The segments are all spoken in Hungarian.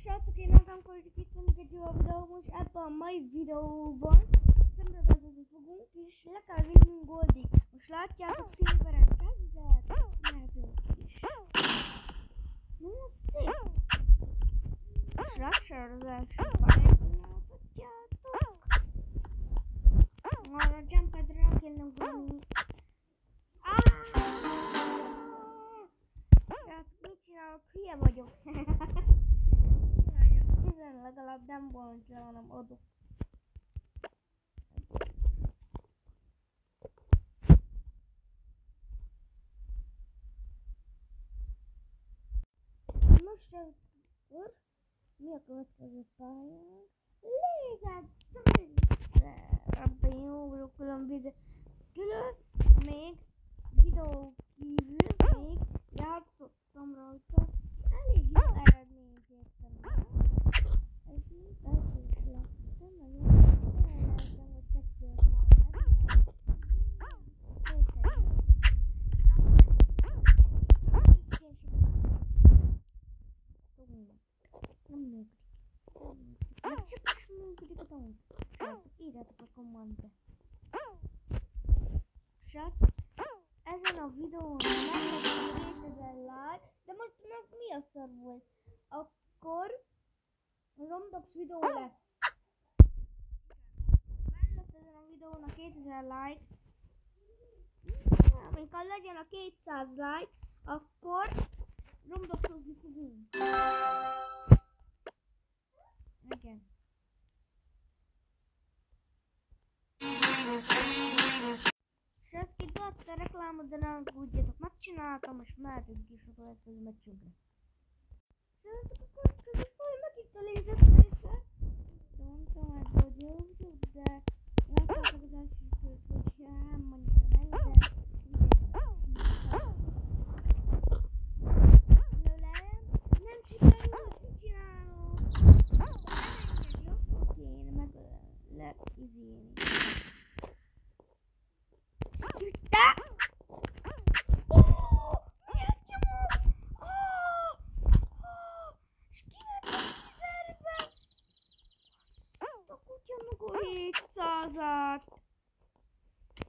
Srácok, én nekem koldjuk, itt vagyunk egy jó videó, most ebben a mai videóban szembevezetni fogunk, és le kell vinnünk Goldig. Most látjátok, Silveren kezdett, mehetünk is. No, szép! És lassan az első pályán láthatjátok. Arra a jumpedre rá kellene ugrani. Srácok, mit csinálok? Hülye vagyok. Legalább nem bolondja, hanem adok. Most akkor mi a következő pályán? Lézertrésszer! Abban jó vagyok külön még videó kívül még játszottam rajta. Elég jó eredményt értem el. Ez így első is lettem, nagyon ellentem, hogy 2-3 nem működik. Csak is működik a tanul. Srácok, írjátok a kommentbe. Srácok, ezen a videón nem lesz 2000 like, de most meg mi a szar volt? Akkor Roblox videó lesz. Meg lesz ezen a videón a 2000 like. Amikor legyen a 200 like, akkor Robloxozni fogunk. Igen. Srácok, itt volt a reklámot, de ne aggódjatok, megcsináltam, most mehetünk is a következő meccsünkre. Srácok, a következő faj megint a lézertrésszer. De mondtam, hogy jó, de látjátok az első kört, hogy sem annyira meg, de lőlem, nem sikerült, mit csinálok? De jobb kéne meg izélni. De! Miért nyomom? És kiment a 1000-be? A kutya meg a 700-át.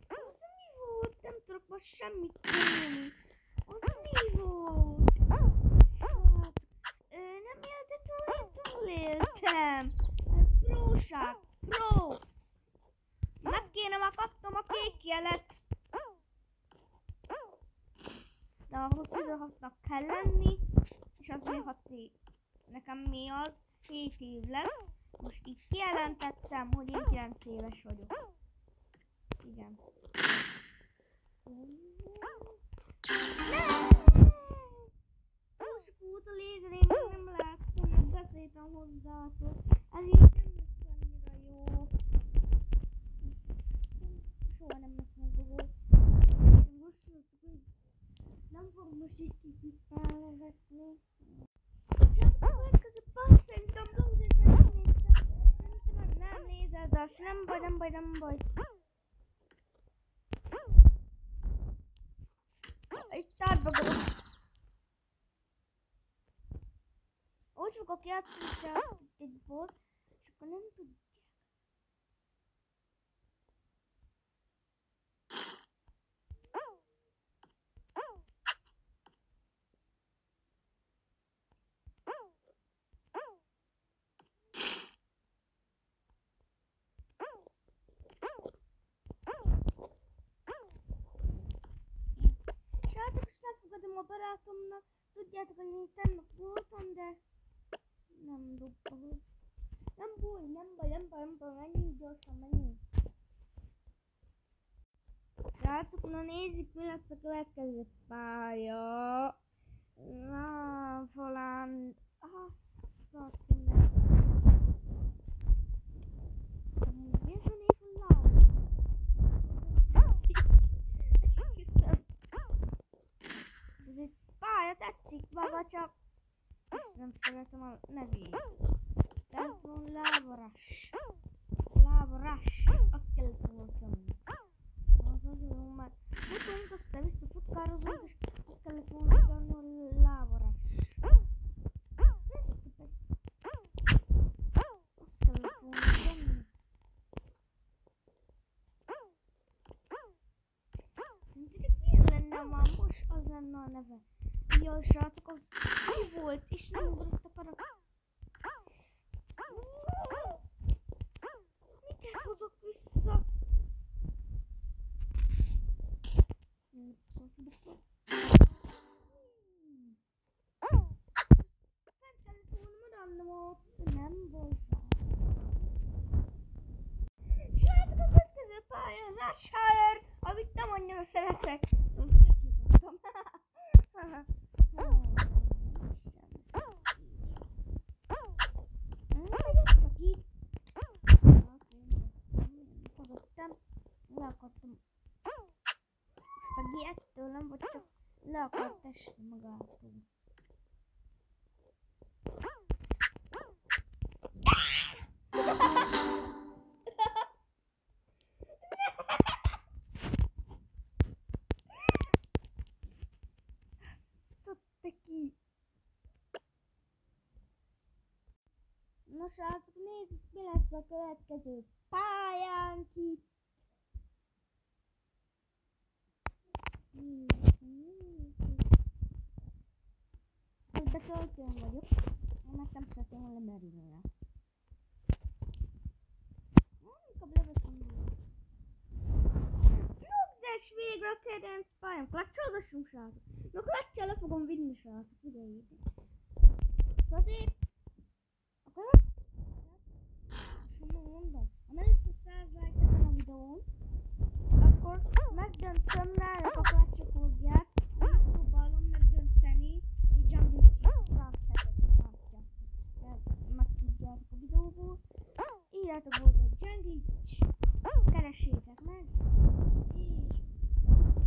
Az mi volt? Nem tudok most semmit tenni. Az mi volt? Hát, nem éltem, túléltem. Ez próság, pró. Meg kéne, már kaptam a kék jelet. De ahhoz 16-nak kell lenni, és azért 6 év. Nekem mi az? 7 év lesz. Most így kijelentettem, hogy én 9 éves vagyok. Igen. Túl sok volt a lézer, én nem láttam, mert beszéltem hozzátok. Ezért nem lesz annyira jó. Soha nem lesz meg a volt. Nem fogom most is kicsit felvezetni. Csak a következő passz, szerintem Blooders megnéztem. Szerintem nem lézerdas, nem baj. Itt átbagadok. Úgy fogok játszani egy bot, és akkor nem tudják. A barátomnak, tudjátok, hogy én tegnap voltam, de nem dobba. Nem baj, menjünk gyorsan, menjünk. Srácok, na nézzük, mi lesz a következő pálya. Na, falán... Azt minden. Ez a név a láb. Ez egy pálya, tetszik maga, csak nem szeretem a nevét. Telefon lábaras. Azt kellett volna tenni. Az jó, mert futunk, össze-vissza futkározunk, és azt kellett volna tenni a lábaras. neve. Jaj, srácok, az mi volt? És nem ugrott a karakter. Miket hozok vissza? Bukszol. Nem kellett volna maradnom ott. Nem volt rá. Srácok, a következő pályázás Hire, amit nem annyira szeretek. Most megkívántam. Csak így. Hazudtam. Le akartam. Megijedt tőlem, vagy csak le akart esni magától. Tudta ki. Na srácok, nézzük, mi lesz a következő pályánk itt. Most betöltőn vagyok. Én meg nem szeretném volna merülni rá. Inkább leveszem róla. Nyugdás végre a kedvenc pályám. Klatcsolgassunk, srácok. No, klatcsal le fogom vinni, srácok. Figyeljétek. Közép. Akkor mondom. Ha először 100 like ezen a videón, akkor megdöntöm náluk a klatcsakódját. Megpróbálom megdönteni. Így Jungle 107-et látjátok. Megtudjátok a videóból. Írjátok oldalt Jungle, keressétek meg, és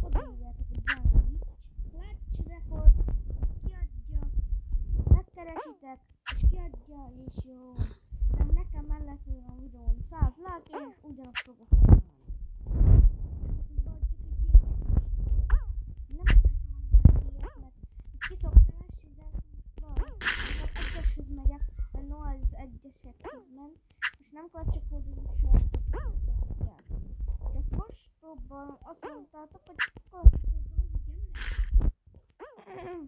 odaírjátok a Jungle Clutch Record, kiadja, megkeresitek, és kiadja, és jó. De nekem már lesz olyan videón 100 like, és ugyanazt fogok csinálni. Nem szeretem annyira ilyet, mert kiszoktam esni, de valahogy egyeshez megyek, mert Noah az egyesekhez ment, és nem klatcsakódunk srácok, hogy látjátok. Csak most próbálom, azt mondtátok, hogy klatcsakódom, igen?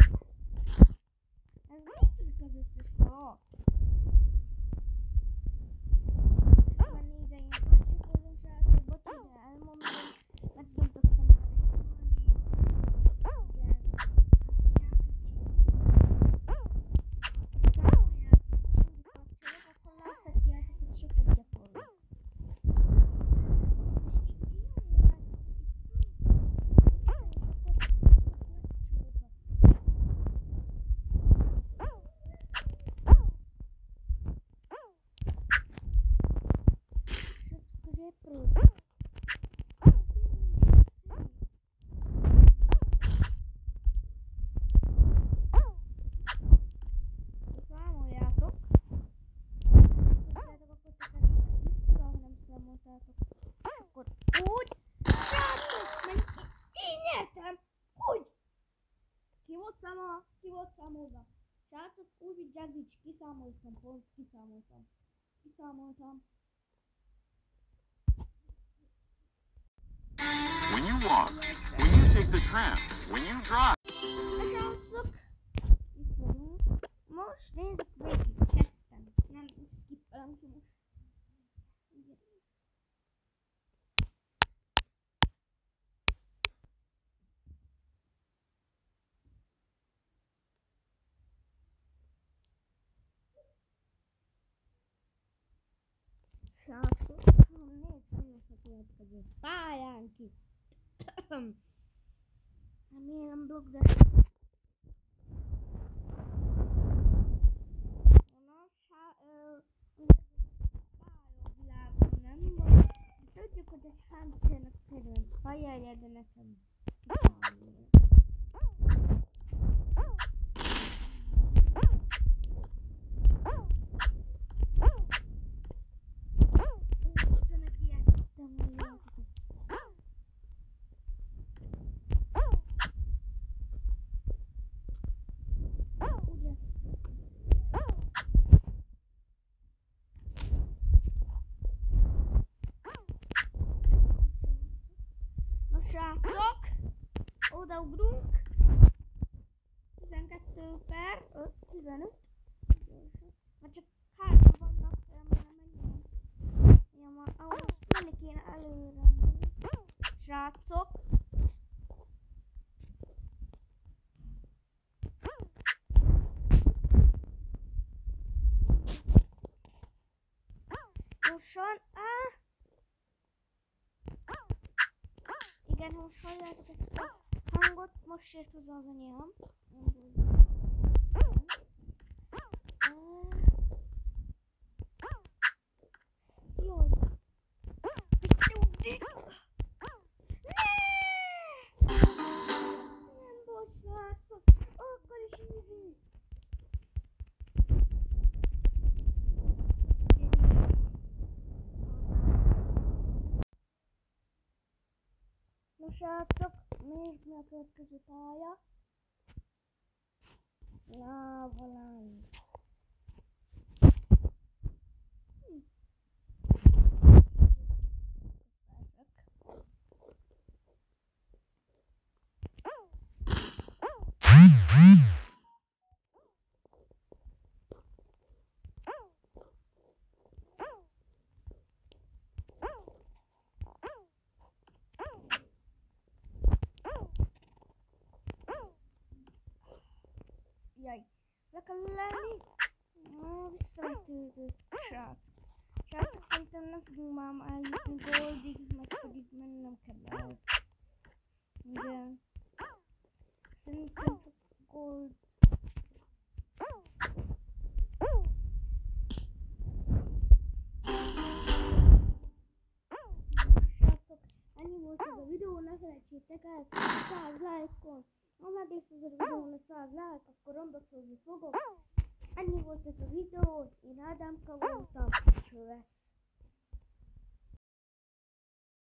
Ez mi tűnik az összes fa? Van 4 én klatcsakódom, srácok, bocs, de elmondom, megdöntottem már egy akkor úgy, srácok, mert én nyertem, hogy? Ki volt számolva? Srácok, úgy, hogy Jagic, kiszámoltam, pont kiszámoltam. When you walk, when you take the tram, when you drive. Srácok, itt vagyunk. Most nézzük végig, ketten. Nem skippelem ki most. Srácok, nézzük, mi lesz a következő pályánk itt. Remélem blog, de... Pályavilágon nem van. Tudjuk, hogy egy Hunternek kedvenc pályája, de nekem 15. Már csak 3 vannak, remélem menjen. Ja, már ahhoz menni kéne előre. Srácok. Gyorsan. Igen, most halljátok ezt a hangot, most ért hozzá az anyám. Jaj. Nem bocsánat. Akkor is easy. Na srácok, nézd meg a következő pálya. Lávalány. Jaj, le kell lenni. Visszavetődött, srác. Srácok, szerintem nem fogunk már eljutni goldig, meg pedig mennem kell. Igen. Szerintem csak gold. Srácok, ennyi volt ez a videó, ne felejtsétek el 100 lájkon. Ha megész ez a videón a 100 lájk, akkor unboxolni fogok. Ennyi volt ez a videó, én Ádámka voltam.